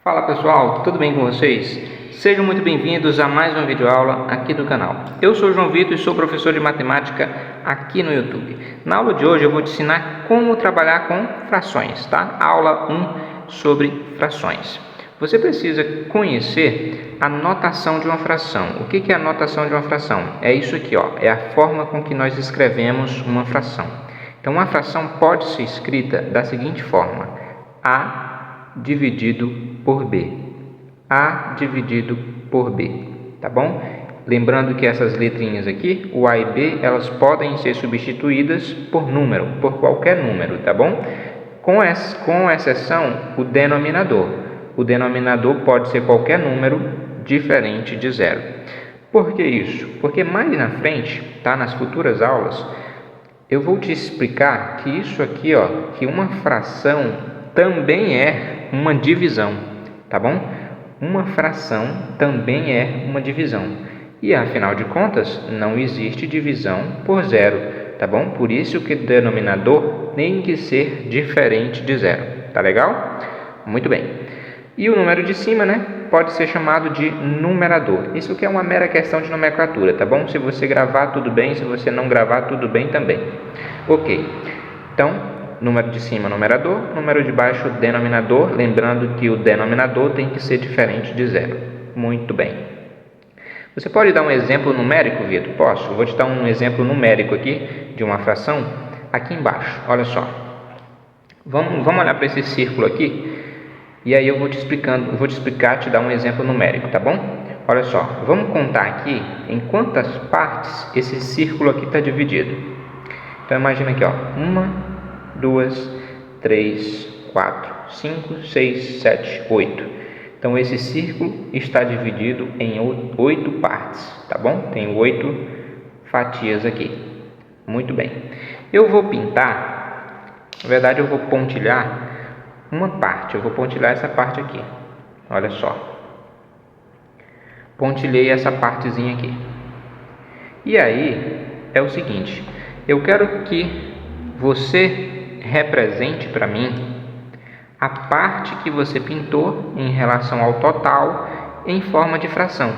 Fala pessoal, tudo bem com vocês? Sejam muito bem-vindos a mais uma videoaula aqui do canal. Eu sou o João Vitor e sou professor de matemática aqui no YouTube. Na aula de hoje eu vou te ensinar como trabalhar com frações, tá? Aula 1 sobre frações. Você precisa conhecer a notação de uma fração. O que é a notação de uma fração? É isso aqui, ó. É a forma com que nós escrevemos uma fração. Então, uma fração pode ser escrita da seguinte forma: A dividido por B. A dividido por B, tá bom? Lembrando que essas letrinhas aqui, o A e B, elas podem ser substituídas por número, por qualquer número, tá bom? Com exceção, o denominador. O denominador pode ser qualquer número diferente de zero. Por que isso? Porque mais na frente, tá? Nas futuras aulas, eu vou te explicar que isso aqui, ó, que uma fração também é uma divisão, tá bom? Uma fração também é uma divisão. E afinal de contas, não existe divisão por zero, tá bom? Por isso que o denominador tem que ser diferente de zero, tá legal? Muito bem. E o número de cima, né, pode ser chamado de numerador. Isso aqui é uma mera questão de nomenclatura, tá bom? Se você gravar, tudo bem. Se você não gravar, tudo bem também. Ok. Então, número de cima, numerador. Número de baixo, denominador. Lembrando que o denominador tem que ser diferente de zero. Muito bem. Você pode dar um exemplo numérico, Vitor? Posso. Eu vou te dar um exemplo numérico aqui de uma fração aqui embaixo. Olha só. Vamos olhar para esse círculo aqui. E aí eu vou te explicar, te dar um exemplo numérico, tá bom? Olha só, vamos contar aqui em quantas partes esse círculo aqui está dividido. Então imagina aqui, ó, 1, 2, 3, 4, 5, 6, 7, 8. Então esse círculo está dividido em 8 partes, tá bom? Tem 8 fatias aqui. Muito bem. Eu vou pintar, na verdade eu vou pontilhar uma parte, eu vou pontilhar essa parte aqui. Olha só. Pontilhei essa partezinha aqui. E aí, é o seguinte. Eu quero que você represente para mim a parte que você pintou em relação ao total em forma de fração.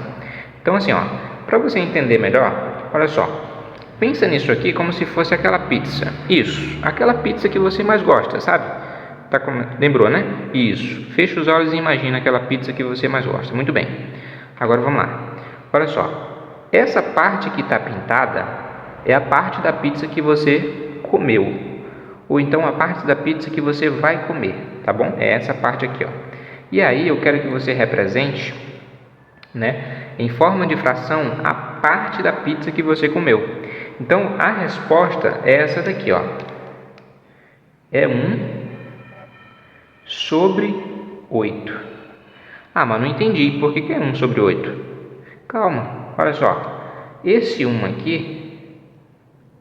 Então assim, ó, para você entender melhor, olha só. Pensa nisso aqui como se fosse aquela pizza. Isso, aquela pizza que você mais gosta, sabe? Lembrou, né? Isso. Fecha os olhos e imagina aquela pizza que você mais gosta. Muito bem. Agora vamos lá. Olha só. Essa parte que está pintada é a parte da pizza que você comeu. Ou então a parte da pizza que você vai comer. Tá bom? É essa parte aqui, ó. E aí eu quero que você represente, né, em forma de fração, a parte da pizza que você comeu. Então a resposta é essa daqui, ó. É 1 sobre 8. Ah, mas não entendi. Por que é 1 sobre 8? Calma, olha só. Esse 1 aqui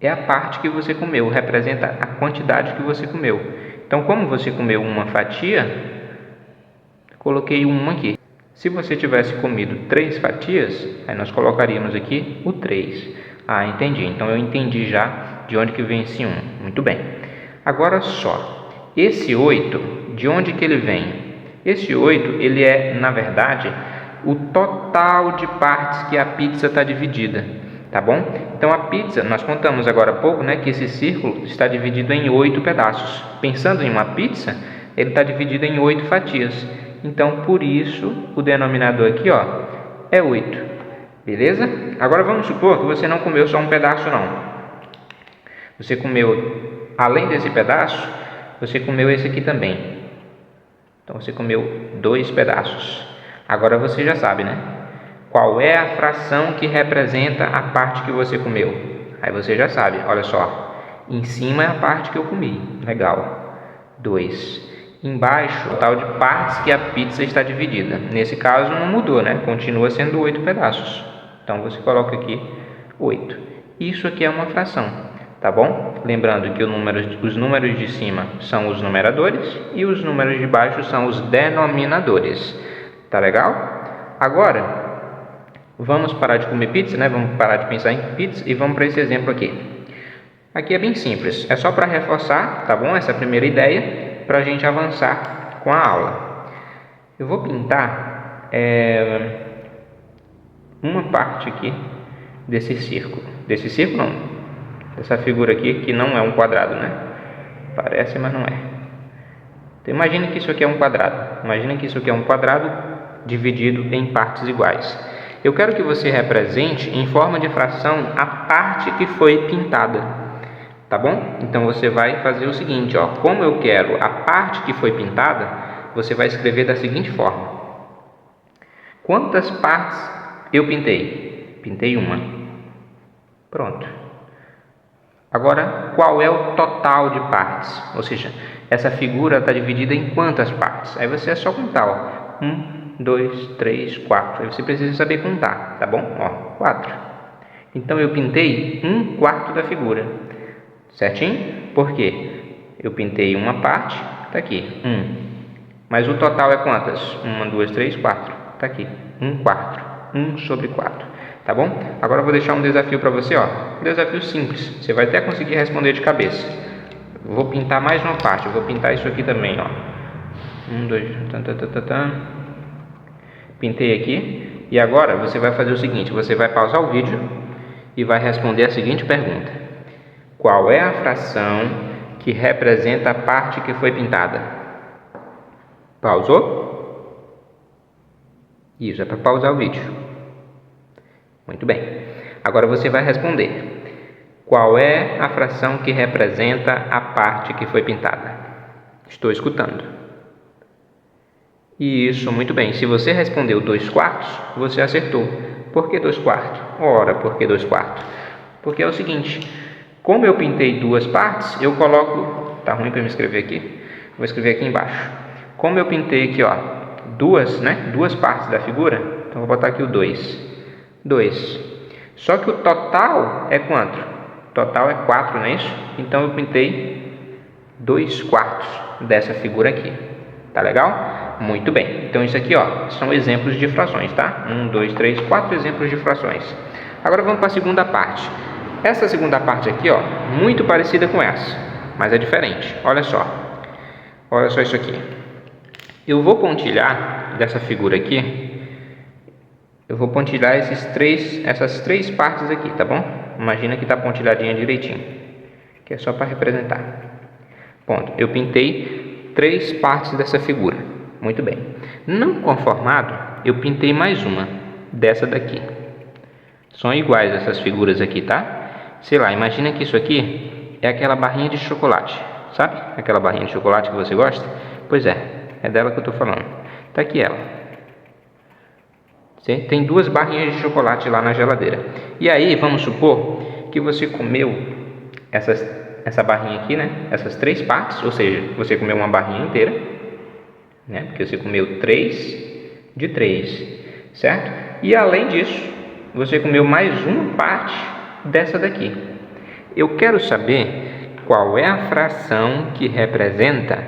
é a parte que você comeu, representa a quantidade que você comeu. Então, como você comeu uma fatia, coloquei 1 aqui. Se você tivesse comido 3 fatias, aí nós colocaríamos aqui o 3. Ah, entendi. Então, eu entendi já de onde que vem esse 1. Muito bem. Agora só. Esse 8... de onde que ele vem? Esse 8, ele é, na verdade, o total de partes que a pizza está dividida, tá bom? Então, a pizza, nós contamos agora há pouco, né, que esse círculo está dividido em 8 pedaços. Pensando em uma pizza, ele está dividido em 8 fatias. Então, por isso, o denominador aqui, ó, é 8. Beleza? Agora, vamos supor que você não comeu só um pedaço, não. Você comeu, além desse pedaço, você comeu esse aqui também. Então, você comeu 2 pedaços. Agora você já sabe, né? Qual é a fração que representa a parte que você comeu? Aí você já sabe, olha só. Em cima é a parte que eu comi. Legal. 2. Embaixo, o total de partes que a pizza está dividida. Nesse caso, não mudou, né? Continua sendo 8 pedaços. Então, você coloca aqui 8. Isso aqui é uma fração. Tá bom? Lembrando que os números de cima são os numeradores e os números de baixo são os denominadores. Tá legal? Agora, vamos parar de comer pizza, né? Vamos parar de pensar em pizza e vamos para esse exemplo aqui. Aqui é bem simples. É só para reforçar, tá bom? Essa primeira ideia, para a gente avançar com a aula. Eu vou pintar uma parte aqui desse círculo. Desse círculo não, dessa figura aqui, que não é um quadrado, né? Parece, mas não é. Então imagine que isso aqui é um quadrado. Imagine que isso aqui é um quadrado dividido em partes iguais. Eu quero que você represente em forma de fração a parte que foi pintada, tá bom? Então você vai fazer o seguinte, ó, como eu quero a parte que foi pintada, você vai escrever da seguinte forma: quantas partes eu pintei? Pintei uma. Pronto. Agora, qual é o total de partes? Ou seja, essa figura está dividida em quantas partes? Aí você é só contar, ó. 1, 2, 3, 4. Aí você precisa saber contar, tá bom? Ó, 4. Então eu pintei 1/4 da figura, certinho? Por quê? Eu pintei uma parte, tá aqui, 1. Mas o total é quantas? 1, 2, 3, 4. Tá aqui, 1/4. 1/4. Tá bom? Agora eu vou deixar um desafio para você, ó. Um desafio simples. Você vai até conseguir responder de cabeça. Vou pintar mais uma parte. Eu vou pintar isso aqui também, ó. 1, 2, Pintei aqui. E agora você vai fazer o seguinte: você vai pausar o vídeo e vai responder a seguinte pergunta: qual é a fração que representa a parte que foi pintada? Pausou? Isso, é para pausar o vídeo. Muito bem. Agora você vai responder: qual é a fração que representa a parte que foi pintada? Estou escutando. Isso, muito bem. Se você respondeu 2/4, você acertou. Por que 2/4? Ora, por que 2/4? Porque é o seguinte: como eu pintei duas partes, eu coloco... Tá ruim para me escrever aqui. Vou escrever aqui embaixo. Como eu pintei aqui, ó, duas partes da figura, então vou botar aqui o 2. 2. Só que o total é quanto? O total é 4, não é isso? Então eu pintei 2/4 dessa figura aqui. Tá legal? Muito bem. Então isso aqui, ó, são exemplos de frações, tá? 1, 2, 3, 4 exemplos de frações. Agora vamos para a segunda parte. Essa segunda parte aqui, ó, muito parecida com essa, mas é diferente. Olha só. Olha só isso aqui. Eu vou pontilhar dessa figura aqui. Eu vou pontilhar essas três partes aqui, tá bom? Imagina que está pontilhadinha direitinho, que é só para representar. Ponto. Eu pintei 3 partes dessa figura. Muito bem. Não conformado, eu pintei mais uma dessa daqui. São iguais essas figuras aqui, tá? Sei lá, imagina que isso aqui é aquela barrinha de chocolate, sabe? Aquela barrinha de chocolate que você gosta? Pois é dela que eu estou falando. Tá aqui ela. Tem 2 barrinhas de chocolate lá na geladeira. E aí, vamos supor que você comeu essa barrinha aqui, né? Essas 3 partes, ou seja, você comeu uma barrinha inteira, né? Porque você comeu 3 de 3, certo? E além disso, você comeu mais uma parte dessa daqui. Eu quero saber qual é a fração que representa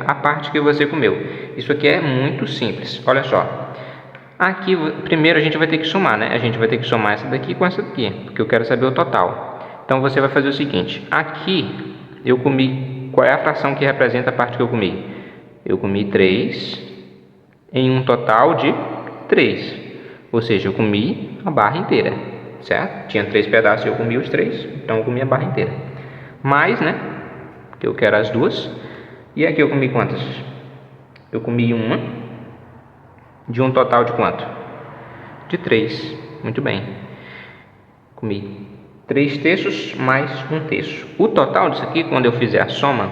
a parte que você comeu. Isso aqui é muito simples. Olha só. Aqui, primeiro a gente vai ter que somar, né? A gente vai ter que somar essa daqui com essa daqui, porque eu quero saber o total. Então você vai fazer o seguinte: aqui eu comi... Qual é a fração que representa a parte que eu comi? Eu comi 3 em um total de 3. Ou seja, eu comi a barra inteira, certo? Tinha 3 pedaços e eu comi os 3, então eu comi a barra inteira. Mais, né? Que eu quero as 2. E aqui eu comi quantas? Eu comi uma de um total de quanto? De 3. Muito bem. Comi 3/3 mais 1/3. O total disso aqui, quando eu fizer a soma,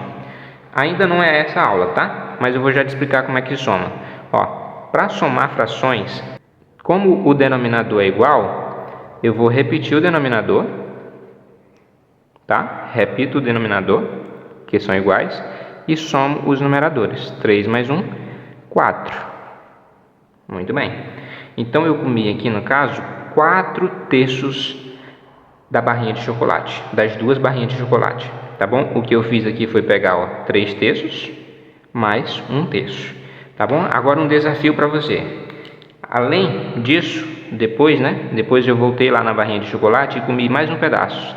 ainda não é essa aula, tá? Mas eu vou já te explicar como é que soma. Ó, para somar frações, como o denominador é igual, eu vou repetir o denominador, tá? Repito o denominador, que são iguais, e somo os numeradores. 3 mais 1, 4. Muito bem. Então eu comi aqui, no caso, 4/3 da barrinha de chocolate, das 2 barrinhas de chocolate, tá bom? O que eu fiz aqui foi pegar, ó, 3/3 mais 1/3, tá bom? Agora um desafio para você. Além disso, depois eu voltei lá na barrinha de chocolate e comi mais um pedaço.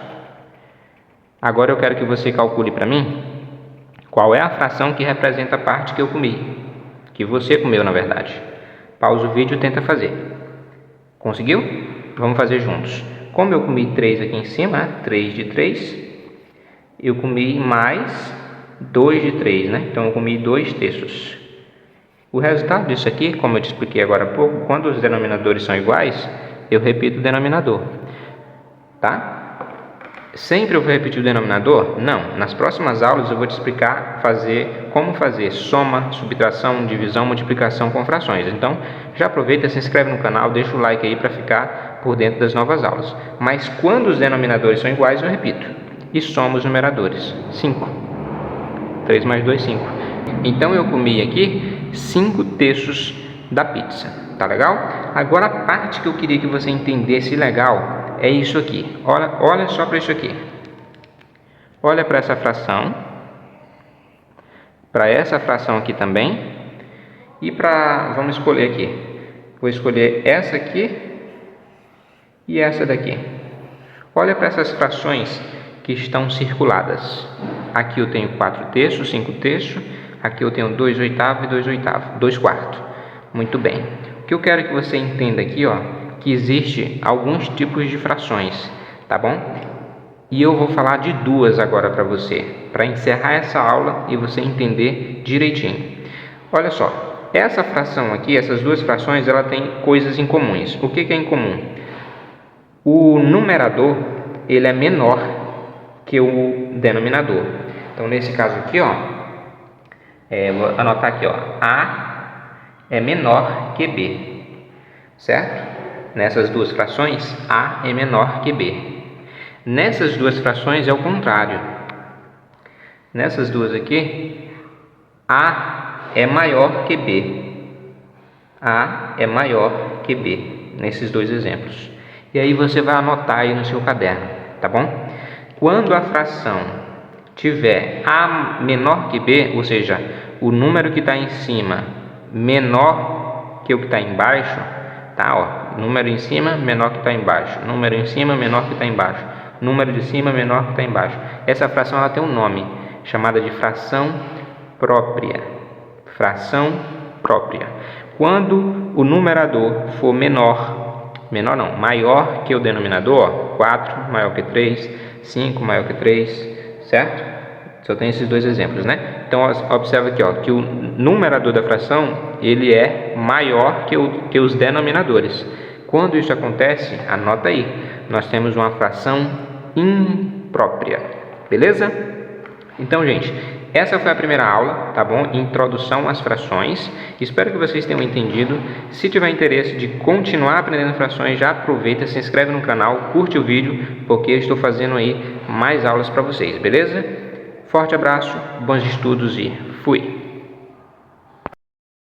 Agora eu quero que você calcule para mim Qual é a fração que representa a parte que eu comi? Que você comeu, na verdade. Pausa o vídeo e tenta fazer. Conseguiu? Vamos fazer juntos. Como eu comi 3 aqui em cima, 3 de 3, eu comi mais 2 de 3, né? Então eu comi 2 terços. O resultado disso aqui, como eu te expliquei agora há pouco, quando os denominadores são iguais, eu repito o denominador, tá? Sempre eu vou repetir o denominador? Não. Nas próximas aulas eu vou te explicar como fazer soma, subtração, divisão, multiplicação com frações. Então, já aproveita, se inscreve no canal, deixa o like aí para ficar por dentro das novas aulas. Mas quando os denominadores são iguais, eu repito. E soma os numeradores. 5. 3 mais 2, 5. Então, eu comi aqui 5 terços da pizza. Tá legal? Agora, a parte que eu queria que você entendesse legal é isso aqui. Olha só para isso aqui. Olha para essa fração. Para essa fração aqui também. E vamos escolher aqui. Vou escolher essa aqui e essa daqui. Olha para essas frações que estão circuladas. Aqui eu tenho 4 terços, 5 terços. Aqui eu tenho 2 oitavos e 2 oitavos, 2 quartos. Muito bem. O que eu quero que você entenda aqui, ó, que existe alguns tipos de frações, tá bom? E eu vou falar de duas agora para você, para encerrar essa aula e você entender direitinho. Olha só, essa fração aqui, essas duas frações, ela tem coisas em comuns. O que é em comum? O numerador, ele é menor que o denominador. Então, nesse caso aqui, ó, vou anotar aqui, ó, A é menor que B, certo? Nessas duas frações, A é menor que B. Nessas duas frações é o contrário. Nessas duas aqui, A é maior que B. A é maior que B, nesses dois exemplos. E aí você vai anotar aí no seu caderno, tá bom? Quando a fração tiver A menor que B, ou seja, o número que está em cima menor que o que está embaixo, tá, ó, número em cima menor que está embaixo, número em cima menor que está embaixo, número de cima menor que está embaixo. Essa fração ela tem um nome, chamada de fração própria. Fração própria. Quando o numerador for maior que o denominador, ó, 4 maior que 3, 5 maior que 3, certo? Só tem esses dois exemplos, né? Então, observa aqui, ó, que o numerador da fração, ele é maior que os denominadores. Quando isso acontece, anota aí, nós temos uma fração imprópria, beleza? Então, gente, essa foi a primeira aula, tá bom? Introdução às frações. Espero que vocês tenham entendido. Se tiver interesse de continuar aprendendo frações, já aproveita, se inscreve no canal, curte o vídeo, porque eu estou fazendo aí mais aulas para vocês, beleza? Forte abraço, bons estudos e fui!